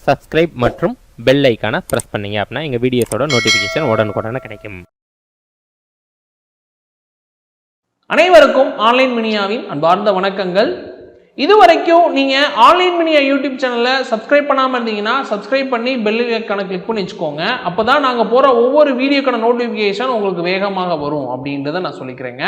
Subscribe மற்றும் bell ஐக்கானை press பண்ணீங்க அப்படின்னா எங்கள் வீடியோஸோட நோட்டிஃபிகேஷன் உடனுக்குடனே கிடைக்கும். அனைவருக்கும் ஆன்லைன் மினியாவின் அன்பார்ந்த வணக்கங்கள். இதுவரைக்கும் நீங்கள் ஆன்லைன் மினியா யூடியூப் சேனலில் சப்ஸ்கிரைப் பண்ணாமல் இருந்தீங்கன்னா சப்ஸ்கிரைப் பண்ணி பெல் ஐக்கானை கிளிக் பண்ணி வச்சுக்கோங்க. அப்போ தான் நாங்கள் போகிற ஒவ்வொரு வீடியோக்கான நோட்டிஃபிகேஷன் உங்களுக்கு வேகமாக வரும் அப்படின்றத நான் சொல்லிக்கிறேங்க.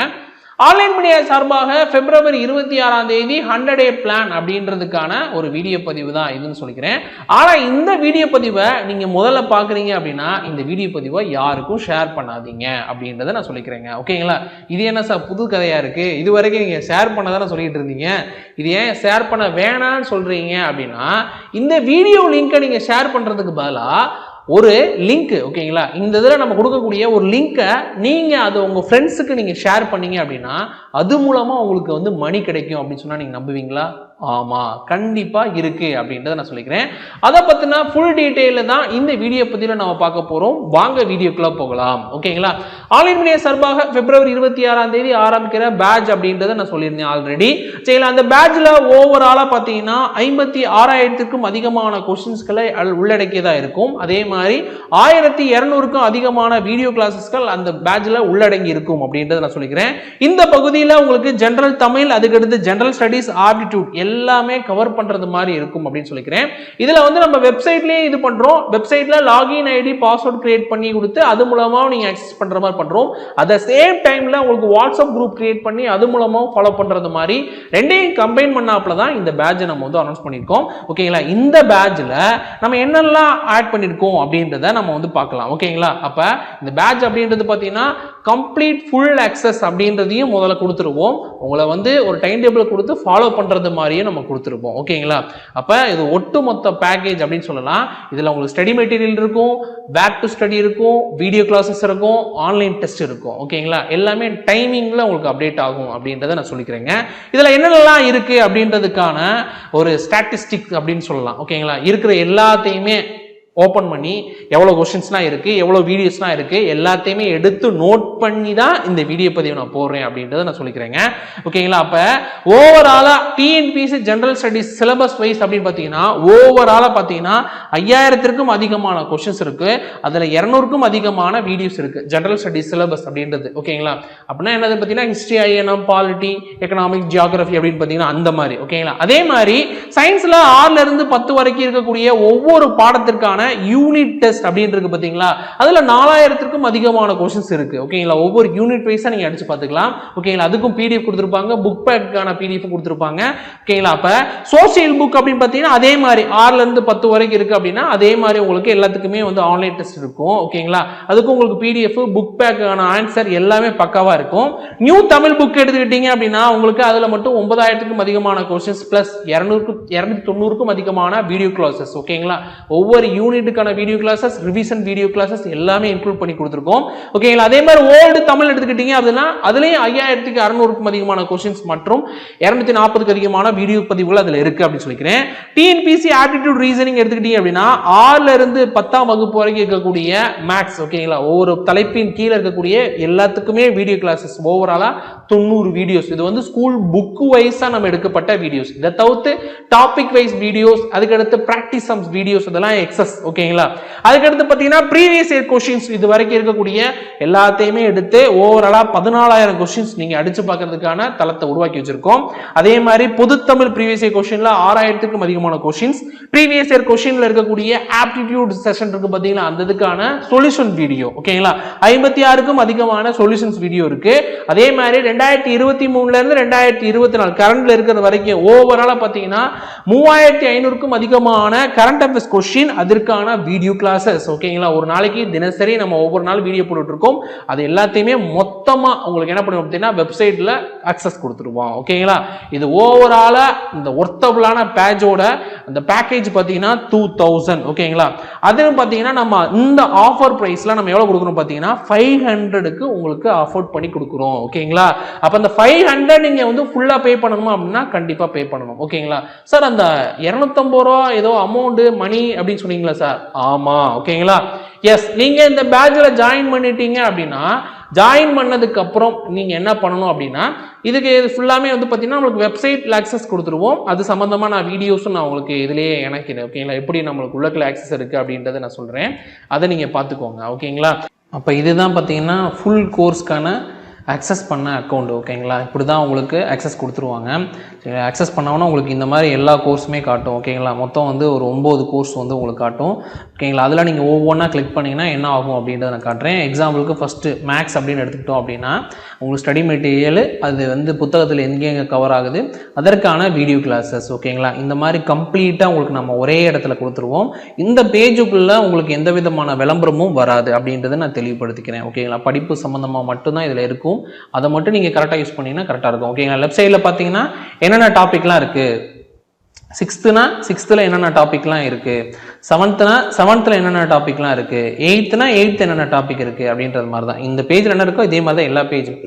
ஆன்லைன் மீடியா சார்பாக பிப்ரவரி 26 100 டே பிளான் அப்படின்றதுக்கான ஒரு வீடியோ பதிவு தான் இதுன்னு சொல்லிக்கிறேன். ஆனால் இந்த வீடியோ பதிவை நீங்கள் முதல்ல பார்க்குறீங்க அப்படின்னா இந்த வீடியோ பதிவை யாருக்கும் ஷேர் பண்ணாதீங்க அப்படின்றத நான் சொல்லிக்கிறேங்க. ஓகேங்களா? இது என்ன சார் புது கதையாக இருக்குது, இது வரைக்கும் நீங்கள் ஷேர் பண்ணதானே சொல்லிட்டு இருந்தீங்க, இது ஏன் ஷேர் பண்ண வேணான்னு சொல்கிறீங்க அப்படின்னா, இந்த வீடியோ லிங்கை நீங்கள் ஷேர் பண்ணுறதுக்கு பதிலாக ஒரு லிங்க், ஓகேங்களா, இந்த இதில் நம்ம கொடுக்கக்கூடிய ஒரு லிங்கை நீங்கள் அது உங்கள் ஃப்ரெண்ட்ஸுக்கு நீங்கள் ஷேர் பண்ணீங்க அப்படின்னா அது மூலமாக உங்களுக்கு வந்து மணி கிடைக்கும் அப்படின்னு சொன்னால் நீங்கள் நம்புவீங்களா? ஆமாம், கண்டிப்பாக இருக்குது அப்படின்றத நான் சொல்லிக்கிறேன். அதை பற்றினா ஃபுல் டீட்டெயிலில் தான் இந்த வீடியோ பற்றியில் நம்ம பார்க்க போகிறோம். வாங்க வீடியோக்குள்ளே போகலாம். ஓகேங்களா? ஆன்லைன் மீடியா சார்பாக பிப்ரவரி 26 ஆரம்பிக்கிற பேட்ச் அப்படின்றத நான் சொல்லியிருந்தேன் ஆல்ரெடி. சரிங்களா? அந்த பேட்சில் ஓவராலாக பார்த்தீங்கன்னா 56,000க்கும் அதிகமான கொஸ்டின்ஸ்களை உள்ளடக்கியதாக இருக்கும். அதே மாதிரி 1200க்கும் அதிகமான வீடியோ கிளாஸஸ்கள் அந்த பேட்சில் உள்ளடங்கி இருக்கும் அப்படின்றத நான் சொல்லிக்கிறேன். இந்த பகுதியில் உங்களுக்கு ஜெனரல் தமிழ், அதுக்கடுத்து ஜெனரல் ஸ்டடீஸ், ஆப்டிடியூட் எல்லாமே கவர் பண்றது மாதிரி இருக்கும் அப்படின்னு சொல்லிக்கிறேன். இதுல வந்து நம்ம வெப்சைட்லயே இது பண்றோம். வெப்சைட்ல லாகின் ஐடி பாஸ்வேர்ட் கிரியேட் பண்ணி கொடுத்து அது மூலமா நீங்க ஆக்சஸ் பண்ற மாதிரி பண்றோம். அட் சேம் டைம்ல உங்களுக்கு வாட்ஸ்அப் குரூப் கிரியேட் பண்ணி அது மூலமா ஃபாலோ பண்றது மாதிரி ரெண்டையும் கம்பைன் பண்ணாப்ல தான் இந்த பேட்ச் நம்ம வந்து அனௌன்ஸ் பண்ணிருக்கோம். ஓகேங்களா? இந்த பேட்ச்ல நம்ம என்னெல்லாம் ஆட் பண்ணிருக்கோம் அப்படின்றத நம்ம வந்து பார்க்கலாம். ஓகேங்களா? அப்ப இந்த பேட்ச் அப்படின்றது பாத்தீங்கன்னா கம்ப்ளீட் ஃபுல் ஆக்சஸ் அப்படின்றதையும் முதல்ல கொடுத்துருவோம். உங்களை வந்து ஒரு டைம் டேபிள் கொடுத்து ஃபாலோ பண்றது மாதிரியே நம்ம கொடுத்துருப்போம். ஓகேங்களா? அப்ப இது ஒட்டுமொத்த பேக்கேஜ் அப்படின்னு சொல்லலாம். இதுல உங்களுக்கு ஸ்டடி மெட்டீரியல் இருக்கும், பேக் டு ஸ்டடி இருக்கும், வீடியோ கிளாஸஸ் இருக்கும், ஆன்லைன் டெஸ்ட் இருக்கும். ஓகேங்களா? எல்லாமே டைமிங்ல உங்களுக்கு அப்டேட் ஆகும் அப்படின்றத நான் சொல்லிக்கிறேங்க. இதுல என்னெல்லாம் இருக்கு அப்படின்றதுக்கான ஒரு ஸ்டாட்டிஸ்டிக் அப்படின்னு சொல்லலாம். ஓகேங்களா? இருக்கிற எல்லாத்தையுமே ஓப்பன் பண்ணி எவ்வளோ கொஸ்டின்ஸ்லாம் இருக்குது, எவ்வளோ வீடியோஸ்லாம் இருக்குது, எல்லாத்தையுமே எடுத்து நோட் பண்ணி தான் இந்த வீடியோ பதிவு நான் போடுறேன் அப்படின்றத நான் சொல்லிக்கிறேங்க. ஓகேங்களா? அப்போ ஓவராலாக TNPSC general studies syllabus wise அப்படின்னு பார்த்தீங்கன்னா ஓவராலாக பார்த்தீங்கன்னா 5000க்கும் அதிகமான கொஸ்டின்ஸ் இருக்குது. அதில் 200க்கும் அதிகமான வீடியோஸ் இருக்குது ஜெனரல் ஸ்டடீஸ் சிலபஸ் அப்படின்றது. ஓகேங்களா? அப்படின்னா என்னது பார்த்தீங்கன்னா history, INM, polity, economics, geography அப்படின்னு பார்த்தீங்கன்னா அந்த மாதிரி. ஓகேங்களா? அதே மாதிரி சயின்ஸில் 6லேருந்து 10 வரைக்கும் இருக்கக்கூடிய ஒவ்வொரு பாடத்திற்கான யூனிட் டெஸ்ட் அப்படின்றது பாத்தீங்களா, அதுல 4000க்கும் அதிகமான क्वेश्चंस இருக்கு. ஓகேங்களா? ஒவ்வொரு யூனிட் வைஸா நீங்க அடிச்சு பார்த்துக்கலாம். ஓகேங்களா? அதுக்கும் பிடிஎஃப் கொடுத்திருப்பாங்க, புக் பேக்கான பிடிஎஃப் கொடுத்திருப்பாங்க. ஓகேங்களா? அப்ப சோசியல் புக் அப்படின்னு பாத்தீங்கன்னா அதே மாதிரி 6லேருந்து 10 வரைக்கும் இருக்கு அப்படின்னா அதே மாதிரி உங்களுக்கு எல்லாத்துக்குமே வந்து ஆன்லைன் டெஸ்ட் இருக்கும். ஓகேங்களா? அதுக்கும் உங்களுக்கு பிடிஎஃப், புக் பேக்கான ஆன்சர் எல்லாமே பக்காவா இருக்கும். நியூ தமிழ் புக் எடுத்துக்கிட்டீங்க அப்படின்னா உங்களுக்கு அதுல மட்டும் 9000க்கும் அதிகமான क्वेश्चंस பிளஸ் 290க்கும் அதிகமான வீடியோ கிளாஸஸ். ஓகேங்களா? ஒவ்வொரு யூனிட்டுக்கான video classes, revision video classes எல்லாமே இன்க்ளூட் பண்ணி கொடுத்துருக்கோம். ஓகேங்களா? அதே மாதிரி ஓல்டு தமிழ் எடுத்துக்கிட்டீங்க அப்படின்னா அதுலயும் 5600க்கும் அதிகமான क्वेश्चंस மற்றும் 240க்கு அதிகமான வீடியோ பதிவுகள் அதுல இருக்கு அப்படின்னு சொல்லிக்கிறேன். டிஎன்பிஎஸ்சி ஆப்டிடியூட் ரீசனிங் எடுத்துக்கிட்டீங்க அப்படின்னா 6லேருந்து 10ஆம் வகுப்பு வரைக்கும் இருக்கக்கூடிய மேக்ஸ், ஓகேங்களா, ஒவ்வொரு தலைப்பின் கீழே இருக்கக்கூடிய எல்லாத்துக்குமே வீடியோ கிளாஸஸ் ஓவராலா 90 வீடியோஸ். இது வந்து ஸ்கூல் புக் வைஸா நம்ம எடுக்கப்பட்ட வீடியோஸ். இதை தவிர்த்து டாபிக் வைஸ் வீடியோஸ், அதுக்கடுத்து பிராக்டிஸ் சம்ஸ் வீடியோஸ், அதெல்லாம் எக்ஸஸ். ஓகேங்களா? அதுக்கடுத்து பார்த்தீங்கன்னா ப்ரீவியஸ் இயர் கொஸ்டின்ஸ் இது வரைக்கும் இருக்கக்கூடிய எல்லாத்தையுமே எடுத்து ஓவராலா 14,000 கொஸ்டின்ஸ் நீங்க அடிச்சு பார்க்கறதுக்கான தளத்தை உருவாக்கி வச்சிருக்கோம். அதே மாதிரி பொது தமிழ் ப்ரீவியஸ் இயர் கொஸ்டின்ல 6000க்கும் அதிகமான கொஸ்டின்ஸ், ப்ரீவியஸ் இயர் கொஸ்டின்ல இருக்கக்கூடிய ஆப்டிடியூட் செஷன் இருக்கு பாத்தீங்களா, அந்த இதுக்கான சொல்யூஷன் வீடியோ. ஓகேங்களா? 56க்கும் அதிகமான சொல்யூஷன்ஸ் வீடியோ இருக்கு. அதே மாதிரி 2023ல இருந்து 2024 கரண்ட்ல இருக்கிறது வரைக்கும் ஓவராலா பாத்தீங்கன்னா 3500க்கும் அதிகமான கரண்ட் அஃபேர்ஸ் கொஸ்டின், அதற்கான வீடியோ கிளாஸஸ். ஓகேங்களா? ஒரு நாளைக்கு தினசரி நம்ம ஒவ்வொரு நாள் வீடியோ போட்டுட்டு இருக்கோம். அது எல்லாத்தையுமே மொத்தமா உங்களுக்கு என்ன பண்ணுவோம் அப்படின்னா வெப்சைட்ல அக்சஸ் கொடுத்துருவோம். ஓகேங்களா? இது ஓவராலா இந்த ஒர்த்தபிளான பேஜோட அந்த பேக்கேஜ் பாத்தீங்கன்னா 2000. ஓகேங்களா? அது பாத்தீங்கன்னா நம்ம இந்த ஆஃபர் பிரைஸ்ல நம்ம எவ்வளவு கொடுக்குறோம் பாத்தீங்கன்னா 500க்கு உங்களுக்கு அஃபோர்ட் பண்ணி கொடுக்குறோம். ஓகேங்களா? அப்ப அந்த 500 நீங்க வந்து ஃபுல்லா பே பண்ணணுமா அப்படின்னா கண்டிப்பா பே பண்ணணும். ஓகேங்களா? சார் அந்த 250 ரூபா ஏதோ அமௌண்ட் மணி அப்படின்னு சொன்னீங்களா சார்? ஆமா. ஓகேங்களா? எஸ், நீங்க இந்த பேட்ச்ல ஜாயின் பண்ணிட்டீங்க அப்படின்னா ஜாயின் பண்ணதுக்கு அப்புறம் நீங்கள் என்ன பண்ணணும் அப்படின்னா இதுக்கு ஃபுல்லாமே வந்து பார்த்தீங்கன்னா நம்மளுக்கு வெப்சைட்டில் ஆக்சஸ் கொடுத்துருவோம். அது சம்மந்தமாக நான் வீடியோஸும் நான் உங்களுக்கு இதிலேயே இணைக்கிறேன். ஓகேங்களா, எப்படி நம்மளுக்கு உள்ளக்கில் ஆக்சஸ் இருக்குது அப்படின்றத நான் சொல்கிறேன். அதை நீங்கள் பார்த்துக்கோங்க. ஓகேங்களா, அப்போ இதுதான் பார்த்தீங்கன்னா ஃபுல் கோர்ஸ்க்கான ஆக்சஸ் பண்ண அக்கௌண்ட். ஓகேங்களா, இப்படி தான் உங்களுக்கு ஆக்சஸ் கொடுத்துருவாங்க. சரி, ஆக்சஸ் பண்ணோன்னா உங்களுக்கு இந்த மாதிரி எல்லா கோர்ஸுமே காட்டும். ஓகேங்களா, மொத்தம் வந்து ஒரு 9 கோர்ஸ் வந்து உங்களுக்கு காட்டும். ஓகேங்களா, அதில் நீங்கள் ஒவ்வொன்றா கிளிக் பண்ணிங்கன்னா என்ன ஆகும் அப்படின்றத நான் காட்டுறேன். எக்ஸாம்பிளுக்கு ஃபஸ்ட்டு மேக்ஸ் அப்படின்னு எடுத்துக்கிட்டோம் அப்படின்னா உங்களுக்கு ஸ்டடி மெட்டீரியல் அது வந்து புத்தகத்தில் எங்கெங்கே கவர் ஆகுது, அதற்கான வீடியோ கிளாஸஸ். ஓகேங்களா, இந்த மாதிரி கம்ப்ளீட்டாக உங்களுக்கு நம்ம ஒரே இடத்துல கொடுத்துருவோம். இந்த பேஜுக்குள்ளே உங்களுக்கு எந்த விதமான விளம்பரமும் வராது அப்படின்றத நான் தெளிவுபடுத்திக்கிறேன். ஓகேங்களா, படிப்பு சம்மந்தமாக மட்டும்தான் இதில் இருக்கும். அதை மட்டும் நீங்கள் கரெக்டாக யூஸ் பண்ணிங்கன்னா கரெக்டாக இருக்கும். ஓகேங்களா, லெஃப்ட் சைடில் பார்த்தீங்கன்னா என்னென்ன டாபிக்லாம் இருக்குது, 6th என்னென்ன டாபிக்லாம் இருக்குது, 7th என்னென்ன டாபிக்லாம் இருக்குது, 8th என்னென்ன டாபிக் இருக்குது அப்படின்றது மாதிரி தான் இந்த பேஜில் என்ன இருக்கோ இதே மாதிரி தான் எல்லா பேஜும்.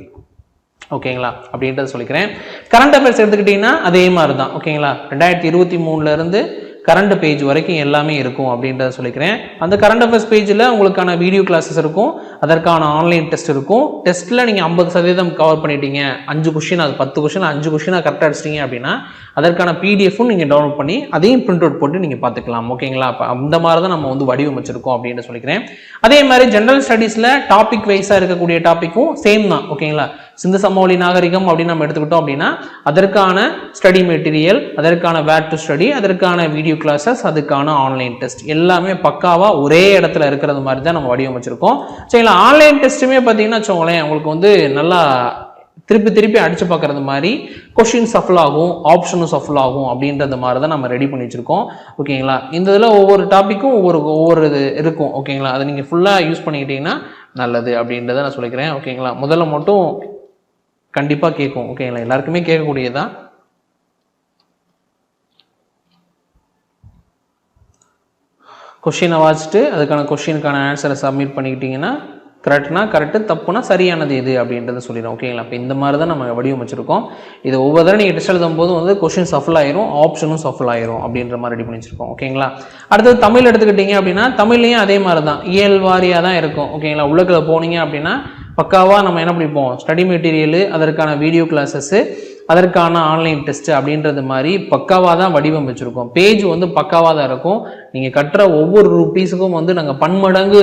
ஓகேங்களா, அப்படின்றத சொல்லிக்கிறேன். கரண்ட் அஃபேர்ஸ் எடுத்துக்கிட்டிங்கன்னா அதே மாதிரி தான். ஓகேங்களா, 2023 கரண்ட் பேஜ் வரைக்கும் எல்லாமே இருக்கும் அப்படின்றத சொல்லிக்கிறேன். அந்த கரண்ட் அஃபேர்ஸ் பேஜில் உங்களுக்கான வீடியோ கிளாஸஸ் இருக்கும், அதற்கான ஆன்லைன் டெஸ்ட் இருக்கும். டெஸ்ட்டில் நீங்கள் 50% கவர் பண்ணிட்டீங்க, 5 கொஷின் அது 10 கொஷின் 5 கொஷினாக கரெக்டாக அடிச்சிட்டிங்க அப்படின்னா அதற்கான பிடிஎஃப்பும் நீங்கள் டவுன்லோட் பண்ணி அதையும் பிரிண்ட் அவுட் போட்டு நீங்கள் பார்த்துக்கலாம். ஓகேங்களா, அப்போ அந்த மாதிரி தான் நம்ம வந்து வடிவமைச்சிருக்கோம் அப்படின்னு சொல்லிக்கிறேன். அதே மாதிரி ஜென்ரல் ஸ்டடீஸில் டாபிக் வைஸாக இருக்கக்கூடிய டாப்பிக்கும் சேம் தான். ஓகேங்களா, சிந்து சமவெளி நாகரிகம் அப்படின்னு நம்ம எடுத்துக்கிட்டோம் அப்படின்னா அதற்கான ஸ்டடி மெட்டீரியல், அதற்கான வேர் டு ஸ்டடி, அதற்கான வீடியோ கிளாஸஸ், அதுக்கான ஆன்லைன் டெஸ்ட் எல்லாமே பக்காவாக ஒரே இடத்துல இருக்கிறது மாதிரி தான் நம்ம வடிவமைச்சிருக்கோம். சரிங்களா, ஆன்லைன் டெஸ்ட்டுமே பார்த்தீங்கன்னா வச்சுக்கோங்களேன் உங்களுக்கு வந்து நல்லா திருப்பி அடிச்சு பார்க்கறது மாதிரி கொஷின் சஃபில் ஆகும், ஆப்ஷனும் சஃபில் ஆகும் அப்படின்றது மாதிரி தான் நம்ம ரெடி பண்ணி வச்சிருக்கோம். ஓகேங்களா, இந்த இதில் ஒவ்வொரு டாப்பிக்கும் ஒவ்வொரு இது இருக்கும். ஓகேங்களா, அதை நீங்கள் ஃபுல்லாக யூஸ் பண்ணிக்கிட்டீங்கன்னா நல்லது அப்படின்றத நான் சொல்லிக்கிறேன். ஓகேங்களா, முதல்ல மட்டும் கண்டிப்பாக கேட்கும். ஓகேங்களா, எல்லாருக்குமே கேட்கக்கூடியதான். கொஷினை வாசிச்சுட்டு அதுக்கான கொஷினுக்கான ஆன்சரை சப்மிட் பண்ணிக்கிட்டிங்கன்னா கரெக்ட்னா கரெக்டு, தப்புனா சரியானது இது அப்படின்றத சொல்லிடும். ஓகேங்களா, இப்போ இந்த மாதிரி தான் நம்ம வடிவமைச்சிருக்கோம். இது ஒவ்வொரு தடவை நீங்கள் டெஸ்ட் எழுதும் போது வந்து கொஷின் சஃபில் ஆயிரும், ஆப்ஷனும் சஃபில் ஆயிரும் அப்படின்ற மாதிரி ரெடி பண்ணி வச்சிருக்கோம். ஓகேங்களா, அடுத்தது தமிழ் எடுத்துக்கிட்டீங்க அப்படின்னா தமிழ்லையும் அதே மாதிரி தான் இயல் வாரியாக தான் இருக்கும். ஓகேங்களா, உள்ளுக்குள்ள போனீங்க அப்படின்னா பக்காவாக நம்ம என்ன படிப்போம், ஸ்டடி மெட்டீரியல், அதற்கான வீடியோ கிளாஸஸ்ஸு, அதற்கான ஆன்லைன் டெஸ்ட் அப்படின்றது மாதிரி பக்காவாக தான் வடிவமைச்சிருக்கோம். பேஜ் வந்து பக்காவாக தான் இருக்கும். நீங்கள் கட்டுற ஒவ்வொரு ரூபீஸுக்கும் வந்து நாங்கள் பன்மடங்கு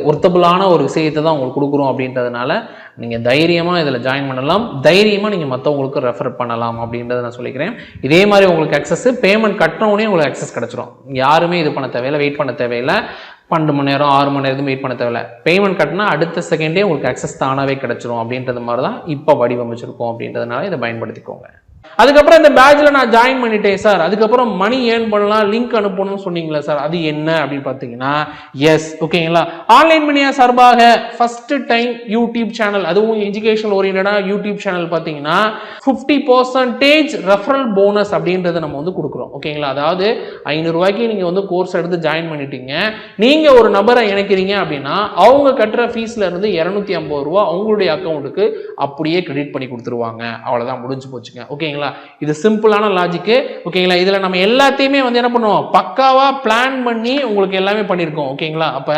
ஒர்த்தபுளான ஒரு விஷயத்தை தான் உங்களுக்கு கொடுக்குறோம் அப்படின்றதுனால நீங்கள் தைரியமாக இதில் ஜாயின் பண்ணலாம், தைரியமாக நீங்கள் மற்றவங்களுக்கு ரெஃபர் பண்ணலாம் அப்படின்றத நான் சொல்லிக்கிறேன். இதே மாதிரி உங்களுக்கு அக்சஸ் பேமெண்ட் கட்டினவுடனே உங்களுக்கு அக்சஸ் கிடச்சிரும். யாருமே இது பண்ண தேவையில்லை, வெயிட் பண்ண தேவையில்லை, 12 மணி நேரம் 6 மணி நேரம் வெயிட் பண்ண தேவையில்லை. பேமெண்ட் கட்டினா அடுத்த செகண்டே உங்களுக்கு அக்சஸ் தானாகவே கிடச்சிரும் அப்படின்றது மாதிரி தான் இப்போ வடிவமைச்சிருக்கோம் அப்படின்றதுனால இதை பயன்படுத்திக்கோங்க. அதுக்கப்புறம் இந்த பேட்ச்ல நான் ஜாயின் பண்ணிட்டேன் சார், அதுக்கப்புறம் மணி ஏர்ன் பண்ணலாம், லிங்க் அனுப்பணும்னு சொன்னீங்களா சார், அது என்ன அப்படின்னு பார்த்தீங்கன்னா எஸ். ஓகேங்களா, ஆன்லைன் மணியா சார்பாக ஃபர்ஸ்ட் டைம் யூடியூப் சேனல், அதுவும் எஜுகேஷன் ஓரியன்டா யூடியூப் சேனல் பார்த்தீங்கன்னா 50% ரெஃபரல் போனஸ் அப்படின்றத நம்ம வந்து கொடுக்குறோம். ஓகேங்களா, அதாவது 500 ரூபாய்க்கு நீங்கள் வந்து கோர்ஸ் எடுத்து ஜாயின் பண்ணிட்டீங்க, நீங்கள் ஒரு நபரை இணைக்கிறீங்க அப்படின்னா அவங்க கட்டுற ஃபீஸ்ல இருந்து 250 ரூபா அவங்களுடைய அக்கௌண்ட்டுக்கு அப்படியே கிரெடிட் பண்ணி கொடுத்துருவாங்க. அவ்வளோதான், முடிஞ்சு போச்சுங்க. ஓகேங்களா, இது சிம்பிளான லாஜிக்கு. ஓகேங்களா, இதுல நம்ம எல்லாத்தையுமே வந்து என்ன பண்ணுவோம், பக்காவா பிளான் பண்ணி உங்களுக்கு எல்லாமே பண்ணிருக்கோம். ஓகேங்களா, அப்ப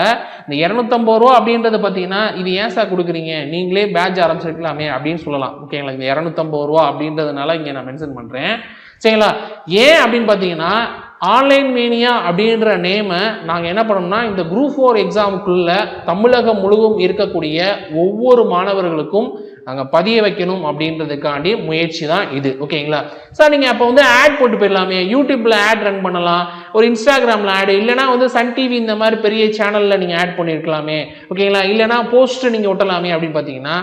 இந்த 250 ரூபா அப்படின்றது பாத்தீங்கன்னா இது ஏன் சார் கொடுக்குறீங்க, நீங்களே பேட்ச் ஆரம்பிச்சிருக்கலாமே அப்படின்னு சொல்லலாம். ஓகேங்களா, இந்த 250 ரூபா அப்படின்றதுனால இங்க நான் மென்ஷன் பண்றேன். சரிங்களா, ஏன் அப்படின்னு பாத்தீங்கன்னா ஆன்லைன் மேனியா அப்படின்ற நேமை நாங்கள் என்ன பண்ணோம்னா இந்த குரூப் 4 எக்ஸாமுக்குள்ள தமிழகம் முழுவதும் இருக்கக்கூடிய ஒவ்வொரு மாணவர்களுக்கும் நாங்கள் பதிய வைக்கணும் அப்படின்றதுக்காண்டி முயற்சி தான் இது. ஓகேங்களா சார், நீங்கள் அப்போ வந்து ஆட் போட்டு போயிடலாமே, யூடியூப்ல ஆட் ரன் பண்ணலாம், ஒரு இன்ஸ்டாகிராமில் ஆடு, இல்லைனா வந்து சன் டிவி இந்த மாதிரி பெரிய சேனலில் நீங்கள் ஆட் பண்ணியிருக்கலாமே. ஓகேங்களா, இல்லைனா போஸ்ட் நீங்கள் ஒட்டலாமே அப்படின்னு பார்த்தீங்கன்னா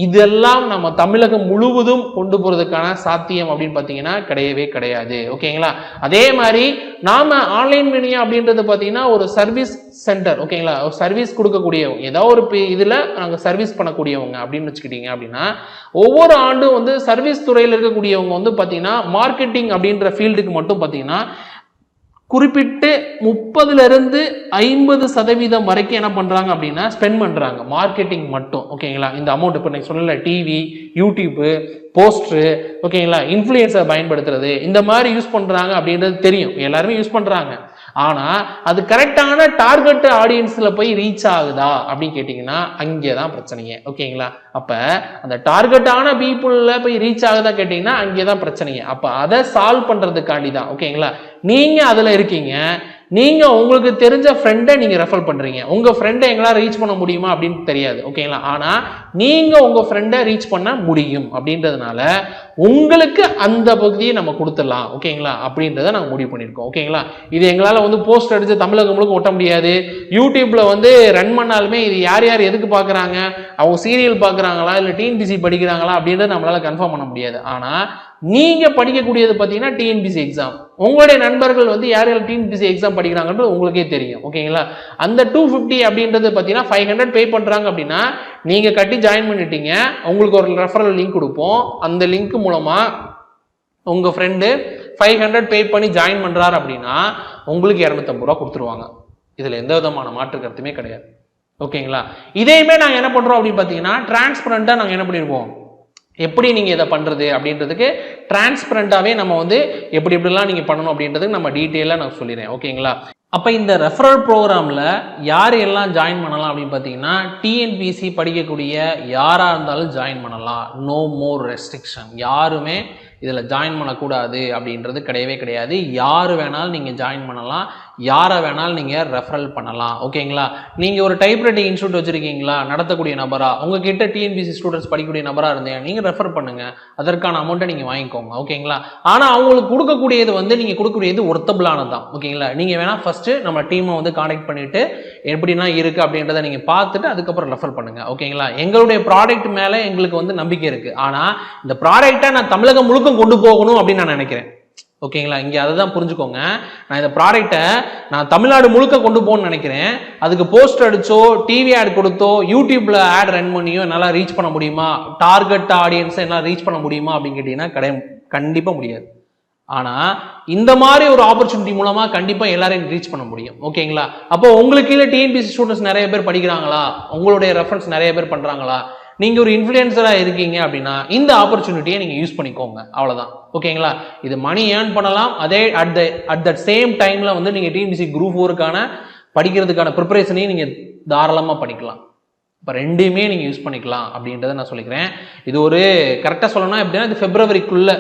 இதெல்லாம் நம்ம தமிழகம் முழுவதும் கொண்டு போறதுக்கான சாத்தியம் அப்படின்னு பார்த்தீங்கன்னா கிடையவே கிடையாது. ஓகேங்களா, அதே மாதிரி நாம ஆன்லைன் மீடியா அப்படின்றது பார்த்தீங்கன்னா ஒரு சர்வீஸ் சென்டர். ஓகேங்களா, ஒரு சர்வீஸ் கொடுக்கக்கூடியவங்க, ஏதோ ஒரு இதுல நாங்க சர்வீஸ் பண்ணக்கூடியவங்க அப்படின்னு வச்சுக்கிட்டீங்க அப்படின்னா ஒவ்வொரு ஆண்டும் வந்து சர்வீஸ் துறையில் இருக்கக்கூடியவங்க வந்து பார்த்தீங்கன்னா மார்க்கெட்டிங் அப்படின்ற ஃபீல்டுக்கு மட்டும் பார்த்தீங்கன்னா குறிப்பிட்டு 30% வரைக்கும் என்ன பண்றாங்க அப்படின்னா ஸ்பெண்ட் பண்றாங்க மார்க்கெட்டிங் மட்டும். ஓகேங்களா, இந்த அமௌண்ட் இப்போ நீங்க சொல்லல டிவி, யூடியூப், போஸ்டர், ஓகேங்களா, இன்ஃப்ளூயன்சர் பயன்படுத்துறது இந்த மாதிரி யூஸ் பண்றாங்க அப்படின்றது தெரியும், எல்லாருமே யூஸ் பண்றாங்க. ஆனா அது கரெக்டான டார்கெட் ஆடியன்ஸ்ல போய் ரீச் ஆகுதா அப்படின்னு கேட்டீங்கன்னா அங்கேதான் பிரச்சனையே. ஓகேங்களா, அப்ப அந்த டார்கெட்டான பீப்புள்ல போய் ரீச் ஆகுதா கேட்டீங்கன்னா அங்கேதான் பிரச்சனைங்க. அப்ப அதை சால்வ் பண்றதுக்காண்டி தான் ஓகேங்களா நீங்க அதுல இருக்கீங்க. நீங்க உங்களுக்கு தெரிஞ்ச ஃப்ரெண்டை நீங்க ரெஃபர் பண்றீங்க. உங்க ஃப்ரெண்டை எங்களால் ரீச் பண்ண முடியுமா அப்படின்னு தெரியாது ஓகேங்களா. ஆனா நீங்க உங்க ஃப்ரெண்டை ரீச் பண்ண முடியும் அப்படின்றதுனால உங்களுக்கு அந்த பகுதியை நம்ம கொடுத்துடலாம் ஓகேங்களா அப்படின்றத நாங்கள் முடிவு பண்ணியிருக்கோம் ஓகேங்களா. இது எங்களால் வந்து போஸ்ட் அடிச்சு தமிழகம் முழுக்க ஒட்ட முடியாது. யூடியூப்ல வந்து ரன் பண்ணாலுமே இது யார் யார் எதுக்கு பார்க்குறாங்க, அவங்க சீரியல் பார்க்குறாங்களா இல்லை டிஎன்பிசி படிக்கிறாங்களா அப்படின்றத நம்மளால கன்ஃபார்ம் பண்ண முடியாது. ஆனா நீங்க படிக்கக்கூடியது பார்த்தீங்கன்னா டிஎன்பிசி எக்ஸாம். உங்களுடைய நண்பர்கள் வந்து யார் யார் டிஎன்பிசி எக்ஸாம் படிக்கிறாங்கன்றது உங்களுக்கே தெரியும் ஓகேங்களா. அந்த 250 அப்படின்றது பார்த்தீங்கன்னா 500 பே பண்றாங்க அப்படின்னா நீங்க கட்டி ஜாயின் பண்ணிட்டீங்க. உங்களுக்கு ஒரு ரெஃபரல் லிங்க் கொடுப்போம். அந்த லிங்க் மூலமா உங்க ஃப்ரெண்டு 500 பே பண்ணி ஜாயின் பண்றாரு அப்படின்னா உங்களுக்கு 250 ரூபா கொடுத்துருவாங்க. இதுல எந்த விதமான மாற்று கருத்துமே கிடையாது ஓகேங்களா. இதையுமே நாங்க என்ன பண்றோம் அப்படின்னு பாத்தீங்கன்னா டிரான்ஸ்பரண்டா நாங்க என்ன பண்ணிருப்போம், எப்படி நீங்க இதை பண்றது அப்படின்றதுக்கு டிரான்ஸ்பரண்டாவே நம்ம வந்து எப்படி எப்படிலாம் நீங்க பண்ணணும் அப்படின்றதுக்கு நம்ம டீட்டெயிலா நான் சொல்லிடுறேன் ஓகேங்களா. அப்ப இந்த ரெஃபரல் ப்ரோக்ராம்ல யார் எல்லாம் ஜாயின் பண்ணலாம் அப்படின்னு பாத்தீங்கன்னா டிஎன்பிசி படிக்கக்கூடிய யாரா இருந்தாலும் ஜாயின் பண்ணலாம். No more restriction. யாருமே இதில் ஜாயின் பண்ணக்கூடாது அப்படின்றது கிடையவே கிடையாது. யார் வேணாலும் நீங்கள் ஜாயின் பண்ணலாம், யாரை வேணாலும் நீங்கள் ரெஃபரல் பண்ணலாம் ஓகேங்களா. நீங்கள் ஒரு டைப்ரைட்டிங் இன்ஸ்டியூட் வச்சுருக்கீங்களா, நடத்தக்கூடிய நபரா, உங்ககிட்ட டிஎன்பிசி ஸ்டூடெண்ட்ஸ் படிக்கக்கூடிய நபராக இருந்தேன், நீங்கள் ரெஃபர் பண்ணுங்கள், அதற்கான அமௌண்ட்டை நீங்கள் வாங்கிக்கோங்க ஓகேங்களா. ஆனால் அவங்களுக்கு கொடுக்கக்கூடியது வந்து நீங்கள் கொடுக்கக்கூடியது ஒர்த்தபிளானது தான் ஓகேங்களா. நீங்கள் வேணால் ஃபஸ்ட்டு நம்ம டீமை வந்து கான்டாக்ட் பண்ணிவிட்டு எப்படின்னா இருக்குது அப்படின்றத நீங்கள் பார்த்துட்டு அதுக்கப்புறம் ரெஃபர் பண்ணுங்கள் ஓகேங்களா. எங்களுடைய ப்ராடக்ட் மேலே எங்களுக்கு வந்து நம்பிக்கை இருக்குது. ஆனால் இந்த ப்ராடக்டை நான் தமிழகம் முழுக்க கொண்டு போகணும் அப்படின்னு நான் நினைக்கிறேன் ஓகேங்களா. இங்க அதை தான் புரிஞ்சுக்கோங்க. நான் இந்த ப்ராடக்டை நான் தமிழ்நாடு முழுக்க கொண்டு போகணும்னு நினைக்கிறேன். அதுக்கு போஸ்ட் அடிச்சோ டிவி ஆட் கொடுத்தோ யூடியூப்ல ஆட் ரன் பண்ணியோ என்னால் ரீச் பண்ண முடியுமா, டார்கெட் ஆடியன்ஸை என்னால் ரீச் பண்ண முடியுமா அப்படின்னு கேட்டீங்கன்னா கண்டிப்பா முடியாது. ஆனா இந்த மாதிரி ஒரு ஆப்பர்ச்சுனிட்டி மூலமா கண்டிப்பா எல்லாரையும் ரீச் பண்ண முடியும் ஓகேங்களா. அப்போ உங்களுக்கு கீழே டிஎன்பிசி ஸ்டூடெண்ட்ஸ் நிறைய பேர் படிக்கிறாங்களா, உங்களுடைய ரெஃபரன்ஸ் நிறைய பேர் பண்றாங்களா, நீங்க ஒரு இன்ஃப்ளூயன்சரா இருக்கீங்க அப்படின்னா இந்த ஆப்பர்ச்சுனிட்டியை நீங்க யூஸ் பண்ணிக்கோங்க அவ்வளவுதான் ஓகேங்களா. இது மணி ஏர்ன் பண்ணலாம். அதே அட் த சேம் டைம்ல வந்து நீங்க டிஎன்பிசி குரூப் 4க்கான படிக்கிறதுக்கான ப்ரிப்பரேஷனையும் நீங்க தாராளமா பண்ணிக்கலாம். இப்போ ரெண்டுமே நீங்க யூஸ் பண்ணிக்கலாம் அப்படின்றத நான் சொல்லிக்கிறேன். இது ஒரு கரெக்டா சொல்லணும்னா எப்படின்னா இது பிப்ரவரிக்குள்ள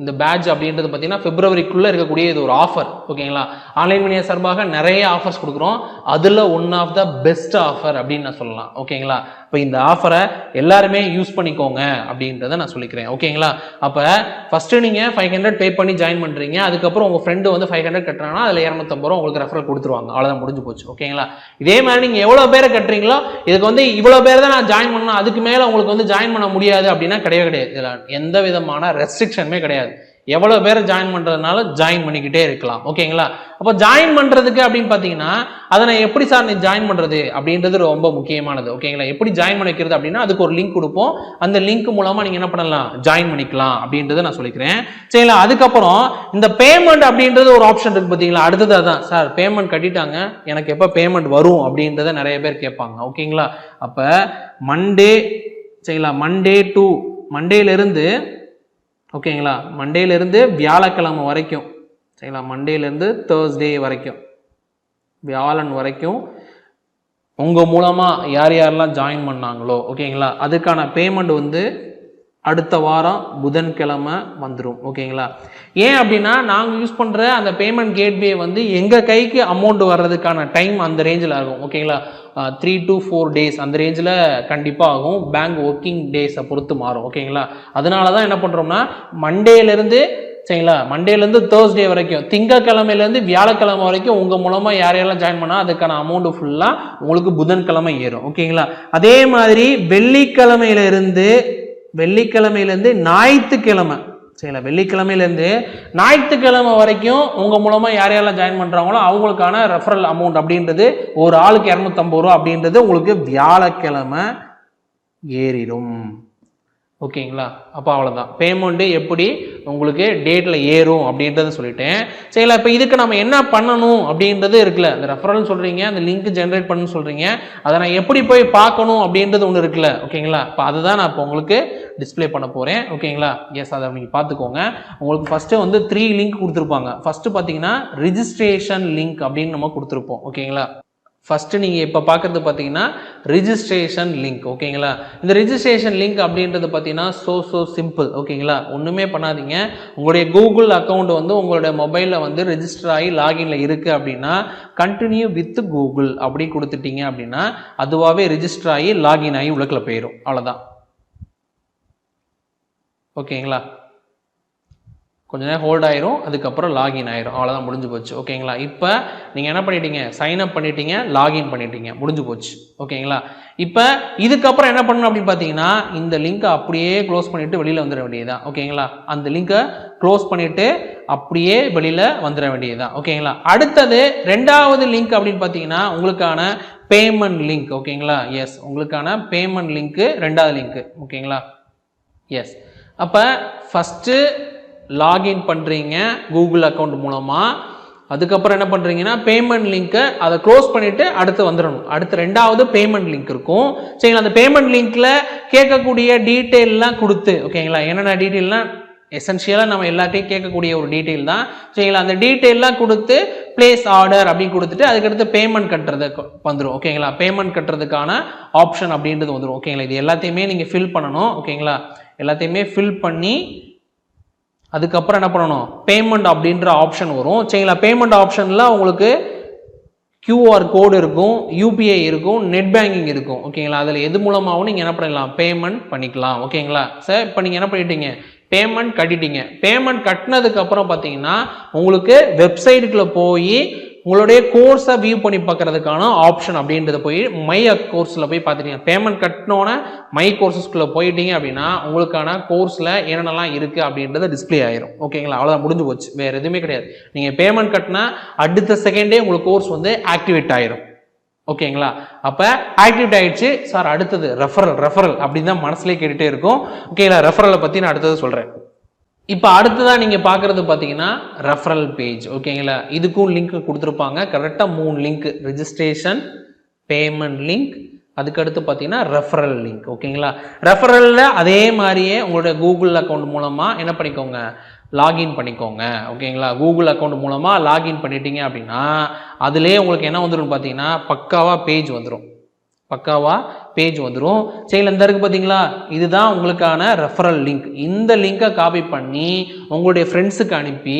இந்த பேட்ச் அப்படின்றது பார்த்தீங்கன்னா பிப்ரவரிக்குள்ள இருக்கக்கூடிய இது ஒரு ஆஃபர் ஓகேங்களா. ஆன்லைன் மீடியா சார்பாக நிறைய ஆஃபர்ஸ் கொடுக்குறோம். அதுல one of the best offer அப்படின்னு நான் சொல்லலாம் ஓகேங்களா. இப்போ இந்த ஆஃபரை எல்லாருமே யூஸ் பண்ணிக்கோங்க அப்படின்றத நான் சொல்லிக்கிறேன் ஓகேங்களா. அப்போ ஃபர்ஸ்ட் நீங்க 500 பே பண்ணி ஜாயின் பண்றீங்க. அதுக்கப்புறம் உங்க ஃப்ரெண்டு வந்து 500 கட்டுறாங்கன்னா அதுல 250 ரூபா உங்களுக்கு ரெஃபரல் கொடுத்துருவாங்க. அவ்வளவுதான், முடிஞ்சு போச்சு ஓகேங்களா. இதே மாதிரி நீங்க எவ்வளவு பேரை கட்டுறீங்களோ இதுக்கு வந்து இவ்வளவு பேர் தான் நான் ஜாயின் பண்ணணும், அதுக்கு மேல உங்களுக்கு வந்து ஜாயின் பண்ண முடியாது அப்படின்னா கிடையவே கிடையாது. இதுல எந்த விதமான ரெஸ்ட்ரிக்ஷனுமே கிடையாது. எவ்வளவு பேரை ஜாயின் பண்றதுனால ஜாயின் பண்ணிக்கிட்டே இருக்கலாம் ஓகேங்களா. அப்போ ஜாயின் பண்றதுக்கு அப்படின்னு பாத்தீங்கன்னா அதை நான் எப்படி சார் நீ ஜாயின் பண்றது அப்படின்றது ரொம்ப முக்கியமானது ஓகேங்களா. எப்படி ஜாயின் பண்ணிக்கிறது அப்படின்னா அதுக்கு ஒரு லிங்க் கொடுப்போம். அந்த லிங்க் மூலமா நீங்க என்ன பண்ணலாம், ஜாயின் பண்ணிக்கலாம் அப்படின்றத நான் சொல்லிக்கிறேன் சரிங்களா. அதுக்கப்புறம் இந்த பேமெண்ட் அப்படின்றது ஒரு ஆப்ஷன் இருக்கு பாத்தீங்களா. அடுத்தது அதான் சார் பேமெண்ட் கட்டிட்டாங்க, எனக்கு எப்ப பேமெண்ட் வரும் அப்படின்றத நிறைய பேர் கேட்பாங்க ஓகேங்களா. அப்ப மண்டே சரிங்களா, மண்டேல இருந்து ஓகேங்களா, மண்டேல இருந்து வியாழக்கிழமை வரைக்கும் சரிங்களா, மண்டேல இருந்து தேர்ஸ்டே வரைக்கும் வியாழன் வரைக்கும் உங்க மூலமா யார் யாரெல்லாம் ஜாயின் பண்ணாங்களோ ஓகேங்களா அதுக்கான பேமெண்ட் வந்து அடுத்த வாரம் புதன்கிழமை வந்துடும் ஓகேங்களா. ஏன் அப்படின்னா நாங்கள் யூஸ் பண்ணுற அந்த பேமெண்ட் கேட்வே வந்து எங்கள் கைக்கு அமௌண்ட் வர்றதுக்கான டைம் அந்த ரேஞ்சில் ஆகும் ஓகேங்களா. 3 to 4 days அந்த ரேஞ்சில் கண்டிப்பாக ஆகும். பேங்க் ஒர்க்கிங் டேஸை பொறுத்து மாறும் ஓகேங்களா. அதனால தான் என்ன பண்ணுறோம்னா மண்டேலேருந்து சரிங்களா, மண்டேலேருந்து தேர்ஸ்டே வரைக்கும், திங்கக்கிழமையிலேருந்து வியாழக்கிழமை வரைக்கும் உங்கள் மூலமாக யாரையெல்லாம் ஜாயின் பண்ணால் அதுக்கான அமௌண்ட் ஃபுல்லாக உங்களுக்கு புதன்கிழமை ஏறும் ஓகேங்களா. அதே மாதிரி வெள்ளிக்கிழமையிலிருந்து ஞாயிற்றுக்கிழமை சரிங்களா, வெள்ளிக்கிழமையிலேருந்து ஞாயிற்றுக்கிழமை வரைக்கும் உங்க மூலமா யாரையெல்லாம் ஜாயின் பண்றாங்களோ அவங்களுக்கான ரெஃபரல் அமௌண்ட் அப்படின்றது ஒரு ஆளுக்கு 250 ரூபா அப்படின்றது உங்களுக்கு வியாழக்கிழமை ஏறிடும் ஓகேங்களா. அப்போ அவ்வளோதான், பேமெண்ட் எப்படி உங்களுக்கு டேட்ல ஏறும் அப்படின்றத சொல்லிட்டேன் சரிங்களா. இப்போ இதுக்கு நம்ம என்ன பண்ணணும் அப்படின்றது இருக்குல்ல, இந்த ரெஃபரல் சொல்றீங்க, அந்த லிங்க் ஜென்ரேட் பண்ணு சொல்றீங்க, அதை நான் எப்படி போய் பார்க்கணும் அப்படின்றது ஒன்று இருக்குல்ல ஓகேங்களா. இப்போ அதுதான் நான் இப்போ உங்களுக்கு டிஸ்பிளே பண்ண போறேன் ஓகேங்களா. எஸ், அதை நீங்கள் பார்த்துக்கோங்க. உங்களுக்கு ஃபர்ஸ்ட் வந்து 3 லிங்க் கொடுத்துருப்பாங்க. ஃபர்ஸ்ட் பார்த்தீங்கன்னா ரிஜிஸ்ட்ரேஷன் லிங்க் அப்படின்னு நம்ம கொடுத்துருப்போம் ஓகேங்களா. ஃபஸ்ட்டு நீங்கள் இப்போ பார்க்குறது பார்த்தீங்கன்னா ரிஜிஸ்ட்ரேஷன் லிங்க். ஓகேங்களா, இந்த ரிஜிஸ்ட்ரேஷன் லிங்க் அப்படின்றது பார்த்தீங்கன்னா ஸோ சிம்பிள். ஓகேங்களா, ஒன்றுமே பண்ணாதீங்க. உங்களுடைய கூகுள் அக்கௌண்ட் வந்து உங்களுடைய மொபைலில் வந்து ரெஜிஸ்டர் ஆகி லாகின்ல இருக்குது அப்படின்னா கண்டினியூ வித் கூகுள் அப்படி கொடுத்துட்டீங்க அப்படின்னா அதுவாகவே ரெஜிஸ்டர் ஆகி லாகின் ஆகி உள்ளுக்குள்ள போயிடும். அவ்வளோதான். ஓகேங்களா, கொஞ்ச நேரம் ஹோல்ட் ஆயிரும், அதுக்கப்புறம் லாகின் ஆயிரும். அவ்வளோதான், முடிஞ்சு போச்சு. ஓகேங்களா, இப்போ நீங்கள் என்ன பண்ணிட்டீங்க, சைன் அப் பண்ணிட்டீங்க, லாகின் பண்ணிட்டீங்க, முடிஞ்சு போச்சு. ஓகேங்களா, இப்போ இதுக்கப்புறம் என்ன பண்ணணும் அப்படின்னு பார்த்தீங்கன்னா இந்த லிங்கை அப்படியே க்ளோஸ் பண்ணிட்டு வெளியில் வந்துட வேண்டியதுதான். ஓகேங்களா, அந்த லிங்கை க்ளோஸ் பண்ணிட்டு அப்படியே வெளியில் வந்துட வேண்டியதுதான். ஓகேங்களா, அடுத்தது ரெண்டாவது லிங்க் அப்படின்னு பார்த்தீங்கன்னா உங்களுக்கான பேமெண்ட் லிங்க். ஓகேங்களா, எஸ், உங்களுக்கான பேமெண்ட் லிங்க்கு ரெண்டாவது லிங்க்கு. ஓகேங்களா, எஸ். அப்போ ஃபஸ்ட்டு லாகின் பண்ணுறீங்க கூகுள் அக்கௌண்ட் மூலமாக, அதுக்கப்புறம் என்ன பண்ணுறீங்கன்னா பேமெண்ட் லிங்க்கை அதை க்ளோஸ் பண்ணிவிட்டு அடுத்து வந்துடணும். அடுத்து ரெண்டாவது பேமெண்ட் லிங்க் இருக்கும். சரிங்களா, அந்த பேமெண்ட் லிங்க்கில் கேட்கக்கூடிய டீட்டெயிலெலாம் கொடுத்து, ஓகேங்களா, என்னென்ன டீட்டெயில்னால் எசென்ஷியலாக நம்ம எல்லாத்தையும் கேட்கக்கூடிய ஒரு டீட்டெயில் தான். சரிங்களா, அந்த டீட்டெயிலெலாம் கொடுத்து பிளேஸ் ஆர்டர் அப்படின்னு கொடுத்துட்டு அதுக்கடுத்து பேமெண்ட் கட்டுறது வந்துடும். ஓகேங்களா, பேமெண்ட் கட்டுறதுக்கான ஆப்ஷன் அப்படின்றது வந்துடும். ஓகேங்களா, இது எல்லாத்தையுமே நீங்கள் ஃபில் பண்ணணும். ஓகேங்களா, எல்லாத்தையுமே ஃபில் பண்ணி அதுக்கப்புறம் என்ன பண்ணணும், பேமெண்ட் அப்படின்ற ஆப்ஷன் வரும். சரிங்களா, பேமெண்ட் ஆப்ஷனில் உங்களுக்கு QR கோடு இருக்கும், UPI இருக்கும், நெட் பேங்கிங் இருக்கும். ஓகேங்களா, அதில் எது மூலமாகவும் நீங்கள் என்ன பண்ணிடலாம், பேமெண்ட் பண்ணிக்கலாம். ஓகேங்களா சார், இப்போ நீங்கள் என்ன பண்ணிட்டீங்க, பேமெண்ட் கட்டிட்டீங்க. பேமெண்ட் கட்டினதுக்கப்புறம் பார்த்தீங்கன்னா உங்களுக்கு வெப்சைட்டுக்குள்ளே போய் உங்களுடைய கோர்ஸை வியூ பண்ணி பார்க்கறதுக்கான ஆப்ஷன் அப்படின்றத போய் மை கோர்ஸில் போய் பார்த்துட்டீங்க. பேமெண்ட் கட்டினோன்னே மை கோர்சஸ்குள்ளே போயிட்டீங்க அப்படின்னா உங்களுக்கான கோர்ஸில் என்னென்னலாம் இருக்குது அப்படின்றது டிஸ்பிளே ஆயிரும். ஓகேங்களா, அவ்வளோதான், முடிஞ்சு போச்சு, வேறு எதுவுமே கிடையாது. நீங்கள் பேமெண்ட் கட்டினா அடுத்த செகண்டே உங்களுக்கு கோர்ஸ் வந்து ஆக்டிவேட் ஆயிரும். ஓகேங்களா, அப்போ ஆக்டிவேட் ஆயிடுச்சு சார், அடுத்தது ரெஃபரல் அப்படின்னு தான் மனசுலேயே கேட்டுகிட்டே இருக்கும். ஓகேங்களா, ரெஃபரலை பற்றி நான் அடுத்தது சொல்கிறேன். இப்போ அடுத்ததான் நீங்கள் பார்க்குறது பார்த்தீங்கன்னா ரெஃபரல் பேஜ். ஓகேங்களா, இதுக்கும் லிங்க் கொடுத்துருப்பாங்க, கரெக்டாக 3 லிங்க், ரிஜிஸ்ட்ரேஷன், பேமெண்ட் லிங்க், அதுக்கடுத்து பார்த்தீங்கன்னா ரெஃபரல் லிங்க். ஓகேங்களா, ரெஃபரலில் அதே மாதிரியே உங்களுடைய கூகுள் அக்கௌண்ட் மூலமாக என்ன பண்ணிக்கோங்க, லாகின் பண்ணிக்கோங்க. ஓகேங்களா, கூகுள் அக்கௌண்ட் மூலமாக லாகின் பண்ணிட்டீங்க அப்படின்னா அதுலேயே உங்களுக்கு என்ன வந்துடும் பார்த்தீங்கன்னா பக்காவாக பேஜ் வந்துடும். சரிங்களா, இந்த இருக்கு பார்த்தீங்களா, இதுதான் உங்களுக்கான ரெஃபரல் லிங்க். இந்த லிங்கை காப்பி பண்ணி உங்களுடைய ஃப்ரெண்ட்ஸுக்கு அனுப்பி,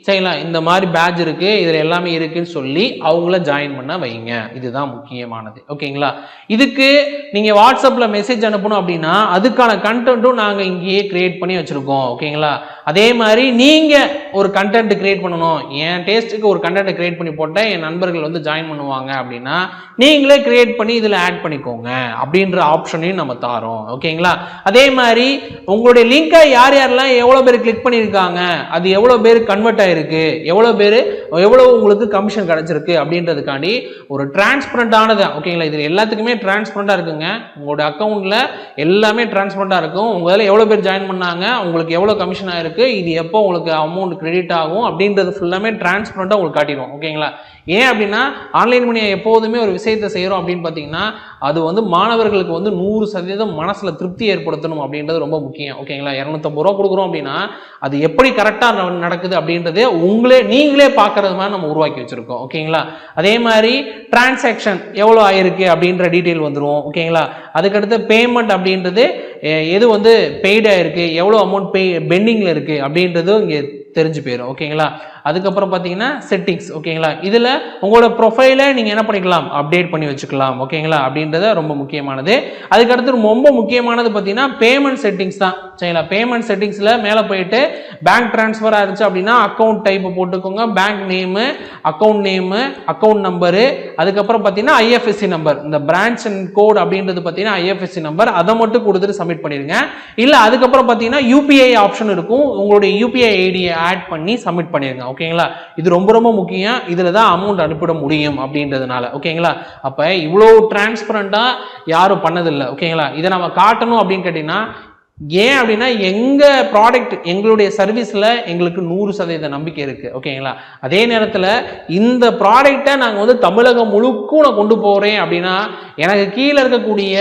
சரிங்களா, இந்த மாதிரி பேட்ச் இருக்குது, இதில் எல்லாமே இருக்குன்னு சொல்லி அவங்கள ஜாயின் பண்ண வைங்க. இதுதான் முக்கியமானது. ஓகேங்களா, இதுக்கு நீங்கள் வாட்ஸ்அப்பில் மெசேஜ் அனுப்பணும் அப்படின்னா அதுக்கான கண்டென்ட்டும் நாங்கள் இங்கேயே கிரியேட் பண்ணி வச்சுருக்கோம். ஓகேங்களா, அதே மாதிரி நீங்கள் ஒரு கண்டென்ட் கிரியேட் பண்ணணும், என் டேஸ்ட்டுக்கு ஒரு கண்டென்ட் கிரியேட் பண்ணி போட்டால் என் நண்பர்கள் வந்து ஜாயின் பண்ணுவாங்க அப்படின்னா நீங்களே கிரியேட் பண்ணி இதில் ஆட் பண்ணிக்கோங்க அப்படின்ற ஆப்ஷனையும் நம்ம தாரோம். ஓகேங்களா, அதே மாதிரி உங்களுடைய லிங்கை யாரெல்லாம் எவ்வளோ பேர் கிளிக் பண்ணியிருக்காங்க, அது எவ்வளோ பேர் கன்வெர்ட் ஆயிருக்கு, எவ்வளோ உங்களுக்கு கமிஷன் கிடைச்சிருக்கு அப்படின்றதுக்காண்டி ஒரு டிரான்ஸ்பரண்டானது. ஓகேங்களா, இது எல்லாத்துக்குமே டிரான்ஸ்பரண்டாக இருக்குங்க. உங்களுடைய அக்கௌண்ட்டில் எல்லாமே டிரான்ஸ்பரண்டாக இருக்கும். உங்களால் எவ்வளோ பேர் ஜாயின் பண்ணாங்க, உங்களுக்கு எவ்வளோ கமிஷன் ஆயிருக்கு, இது எப்போ உங்களுக்கு அமௌண்ட் கிரெடிட் ஆகும் அப்படின்றது ஃபுல்லாமே டிரான்ஸ்பரண்டாக உங்களுக்கு காட்டிடும். ஓகேங்களா, ஏன் அப்படின்னா ஆன்லைன் மணியை எப்போதுமே ஒரு விஷயத்தை செய்கிறோம் அப்படின்னு பார்த்தீங்கன்னா அது வந்து மாணவர்களுக்கு வந்து 100% மனசில் திருப்தி ஏற்படுத்தணும் அப்படின்றது ரொம்ப முக்கியம். ஓகேங்களா, 250 ரூபா கொடுக்குறோம் அப்படின்னா அது எப்படி கரெக்டாக நடக்குது அப்படின்றதே நீங்களே பார்க்கறது மாதிரி நம்ம உருவாக்கி வச்சுருக்கோம். ஓகேங்களா, அதே மாதிரி டிரான்சாக்ஷன் எவ்வளோ ஆயிருக்கு அப்படின்ற டீட்டெயில் வந்துடும். ஓகேங்களா, அதுக்கடுத்து பேமெண்ட் அப்படின்றது எது வந்து பெய்டாக இருக்குது, எவ்வளோ அமௌண்ட் பெண்டிங்கில் இருக்குது அப்படின்றது இங்கே தெரிஞ்சு போயிடும். ஓகேங்களா, அதுக்கப்புறம் பார்த்தீங்கன்னா செட்டிங்ஸ். ஓகேங்களா, இதில் உங்களோட ப்ரொஃபைலை நீங்கள் என்ன பண்ணிக்கலாம், அப்டேட் பண்ணி வச்சுக்கலாம். ஓகேங்களா, அப்படின்றது ரொம்ப முக்கியமானது. அதுக்கடுத்து ரொம்ப முக்கியமானது பார்த்தீங்கன்னா பேமெண்ட் செட்டிங்ஸ் தான். சரிங்களா, பேமெண்ட் செட்டிங்ஸில் மேலே போயிட்டு பேங்க் ட்ரான்ஸ்ஃபர் ஆயிருச்சு அப்படின்னா அக்கௌண்ட் டைப்பை போட்டுக்கோங்க, பேங்க் நேமு, அக்கௌண்ட் நம்பரு, அதுக்கப்புறம் பார்த்தீங்கன்னா IFSC நம்பர், இந்த பிரான்ச் அண்ட் கோட் அப்படின்றது பார்த்தீங்கன்னா IFSC நம்பர், அதை மட்டும் கொடுத்துட்டு சப்மிட் பண்ணிடுங்க. இல்லை அதுக்கப்புறம் பார்த்தீங்கன்னா UPI ஆப்ஷன் இருக்கும், உங்களுடைய UPI ஐடியை ஆட் பண்ணி சப்மிட் பண்ணிடுங்க. ஓகேங்களா, இது ரொம்ப ரொம்ப முக்கியம். இதில் தான் அமௌண்ட் அனுப்பிட முடியும் அப்படின்றதுனால. ஓகேங்களா, அப்போ இவ்வளோ டிரான்ஸ்பரண்டாக யாரும் பண்ணதில்லை. ஓகேங்களா, இதை நம்ம காட்டணும் அப்படின்னு கேட்டிங்கன்னா ஏன் அப்படின்னா எங்கள் ப்ராடக்ட் எங்களுடைய சர்வீஸில் எங்களுக்கு 100% நம்பிக்கை இருக்குது. ஓகேங்களா? அதே நேரத்தில் இந்த ப்ராடக்டை நாங்கள் வந்து தமிழகம் முழுக்கும் நான் கொண்டு போகிறேன் அப்படின்னா எனக்கு கீழே இருக்கக்கூடிய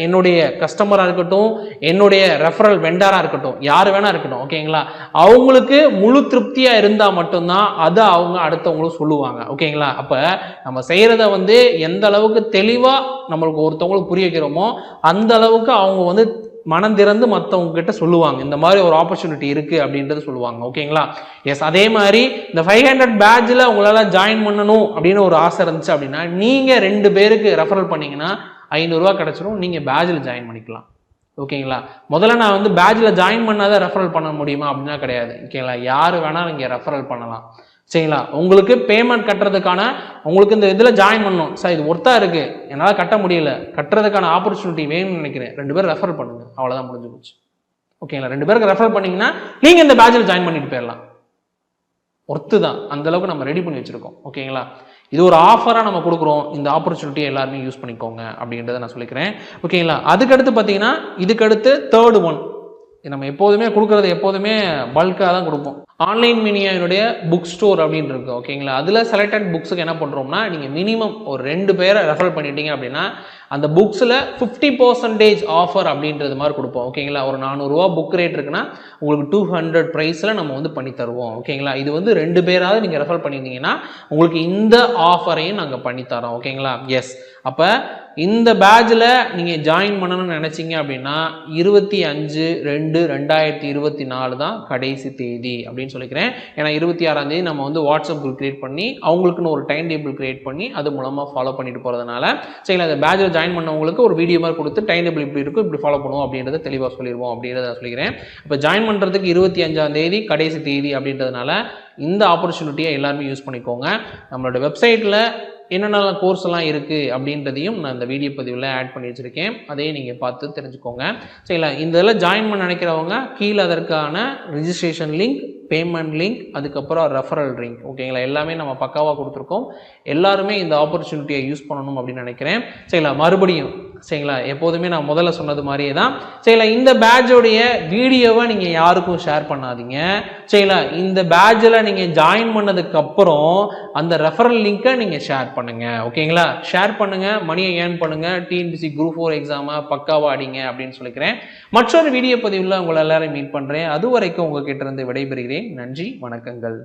என்னுடைய கஸ்டமராக இருக்கட்டும், என்னுடைய ரெஃபரல் வெண்டராக இருக்கட்டும், யார் வேணா இருக்கட்டும், ஓகேங்களா, அவங்களுக்கு முழு திருப்தியாக இருந்தால் மட்டும்தான் அதை அவங்க அடுத்தவங்களுக்கு சொல்லுவாங்க. ஓகேங்களா? அப்போ நம்ம செய்கிறத வந்து எந்த அளவுக்கு தெளிவாக நம்மளுக்கு ஒருத்தவங்களுக்கு புரிய வைக்கிறோமோ அந்த அளவுக்கு அவங்க வந்து மனம் திறந்து மற்றவங்க கிட்ட சொல்லுவாங்க இந்த மாதிரி ஒரு ஆப்பர்ச்சுனிட்டி இருக்குது அப்படின்றது சொல்லுவாங்க. ஓகேங்களா? எஸ், அதே மாதிரி இந்த 500 பேட்சில் உங்களால் ஜாயின் பண்ணணும் அப்படின்னு ஒரு ஆசை இருந்துச்சு அப்படின்னா நீங்கள் 2 பேருக்கு ரெஃபரல் பண்ணிங்கன்னா 500 ரூபா கிடச்சிரும். நீங்கள் பேட்சில் ஜாயின் பண்ணிக்கலாம். ஓகேங்களா? முதல்ல நான் வந்து பேட்சில் ஜாயின் பண்ணாதான் ரெஃபரல் பண்ண முடியுமா அப்படின்னா கிடையாது. ஓகேங்களா? யார் வேணால் நீங்கள் ரெஃபரல் பண்ணலாம். சரிங்களா? உங்களுக்கு பேமெண்ட் கட்டுறதுக்கான உங்களுக்கு இந்த இதில் ஜாயின் பண்ணணும் சார், இது ஒர்த்தா இருக்கு, என்னால் கட்ட முடியல, கட்டுறதுக்கான ஆப்பர்ச்சுனிட்டி வேணும்னு நினைக்கிறேன், 2 பேர் ரெஃபர் பண்ணுங்க, அவ்வளோதான், முடிஞ்சு போச்சு. ஓகேங்களா? 2 பேருக்கு ரெஃபர் பண்ணீங்கன்னா நீங்கள் இந்த பேட்சில் ஜாயின் பண்ணிட்டு போயிடலாம். ஒர்த்து தான், அந்த அளவுக்கு நம்ம ரெடி பண்ணி வச்சிருக்கோம். ஓகேங்களா? இது ஒரு ஆஃபராக நம்ம கொடுக்குறோம், இந்த ஆப்பர்ச்சுனிட்டியை எல்லாருமே யூஸ் பண்ணிக்கோங்க அப்படின்றத நான் சொல்லிக்கிறேன். ஓகேங்களா? அதுக்கடுத்து பார்த்தீங்கன்னா இதுக்கடுத்து தேர்ட் ஒன், நம்ம எப்போதுமே கொடுக்குறது எப்போதுமே பல்காக தான் கொடுப்போம். ஆன்லைன் மினியாவினுடைய புக் ஸ்டோர் அப்படின்னு இருக்கு. ஓகேங்களா? அதில் செலக்டட் புக்ஸுக்கு என்ன பண்ணுறோம்னா நீங்கள் மினிமம் ஒரு 2 பேரை ரெஃபர் பண்ணிட்டீங்க அப்படின்னா அந்த புக்ஸில் 50% ஆஃபர் அப்படின்றது மாதிரி கொடுப்போம். ஓகேங்களா? ஒரு 400 ரூபா புக் ரேட் இருக்குன்னா உங்களுக்கு 200 ப்ரைஸில் நம்ம வந்து பண்ணி தருவோம். ஓகேங்களா? இது வந்து 2 பேராவது நீங்கள் ரெஃபர் பண்ணியிருந்தீங்கன்னா உங்களுக்கு இந்த ஆஃபரையும் நாங்கள் பண்ணித்தரோம். ஓகேங்களா? எஸ், அப்போ இந்த பேட்சில் நீங்கள் ஜாயின் பண்ணணும்னு நினச்சிங்க அப்படின்னா 25/2/2024 தான் கடைசி தேதி அப்படின்னு சொல்லிக்கிறேன். ஏன்னா 26ஆம் தேதி நம்ம வந்து வாட்ஸ்அப் குரூப் கிரியேட் பண்ணி அவங்களுக்குன்னு ஒரு டைம் டேபிள் கிரியேட் பண்ணி அது மூலமாக ஃபாலோ பண்ணிட்டு போகிறதுனால சரிங்களா, இந்த பேட்சில் ஜாயின் பண்ணவங்களுக்கு ஒரு வீடியோ மாதிரி கொடுத்து டைம் டேபிள் இப்படி இருக்கும், இப்படி ஃபாலோ பண்ணுவோம் அப்படின்றத தெளிவாக சொல்லிடுவோம் அப்படின்றத சொல்லிக்கிறேன். இப்போ ஜாயின் பண்ணுறதுக்கு 25ஆம் தேதி கடைசி தேதி அப்படின்றதுனால இந்த ஆப்பர்ச்சுனிட்டியை எல்லாருமே யூஸ் பண்ணிக்கோங்க. நம்மளோட வெப்சைட்டில் என்னென்ன கோர்ஸ் எல்லாம் இருக்குது அப்படின்றதையும் நான் இந்த வீடியோ பதிவில் ஆட் பண்ணி வச்சுருக்கேன், அதையும் நீங்கள் பார்த்து தெரிஞ்சுக்கோங்க. சரிங்களா? இந்த இதில் ஜாயின் பண்ண நினைக்கிறவங்க கீழே அதற்கான ரிஜிஸ்ட்ரேஷன் லிங்க், பேமெண்ட் லிங்க், அதுக்கப்புறம் ரெஃபரல் லிங்க், ஓகேங்களா, எல்லாமே நம்ம பக்காவாக கொடுத்துருக்கோம். எல்லாருமே இந்த ஆப்பர்ச்சுனிட்டியை யூஸ் பண்ணணும் அப்படின்னு நினைக்கிறேன். சரிங்களா? மறுபடியும் சரிங்களா, எப்போதுமே நான் முதல்ல சொன்னது மாதிரியே தான். சரிங்களா? இந்த பேட்சோடைய வீடியோவை நீங்கள் யாருக்கும் ஷேர் பண்ணாதீங்க. சரிங்களா? இந்த பேட்சில் நீங்கள் ஜாயின் பண்ணதுக்கப்புறம் அந்த ரெஃபரல் லிங்க்கை நீங்கள் ஷேர் பண்ணுங்க. ஓகேங்களா? ஷேர் பண்ணுங்க, மணியை ஏர்ன் பண்ணுங்க, டிஎன்பிஎஸ்சி குரூப் 4 எக்ஸாமை பக்காவாக அடிங்க அப்படின்னு சொல்லிக்கிறேன். மற்றொரு வீடியோ பதிவில் உங்களை எல்லாரும் மீட் பண்ணுறேன். அது வரைக்கும் உங்ககிட்ட இருந்து விடைபெறுகிறேன். நன்றி, வணக்கங்கள்.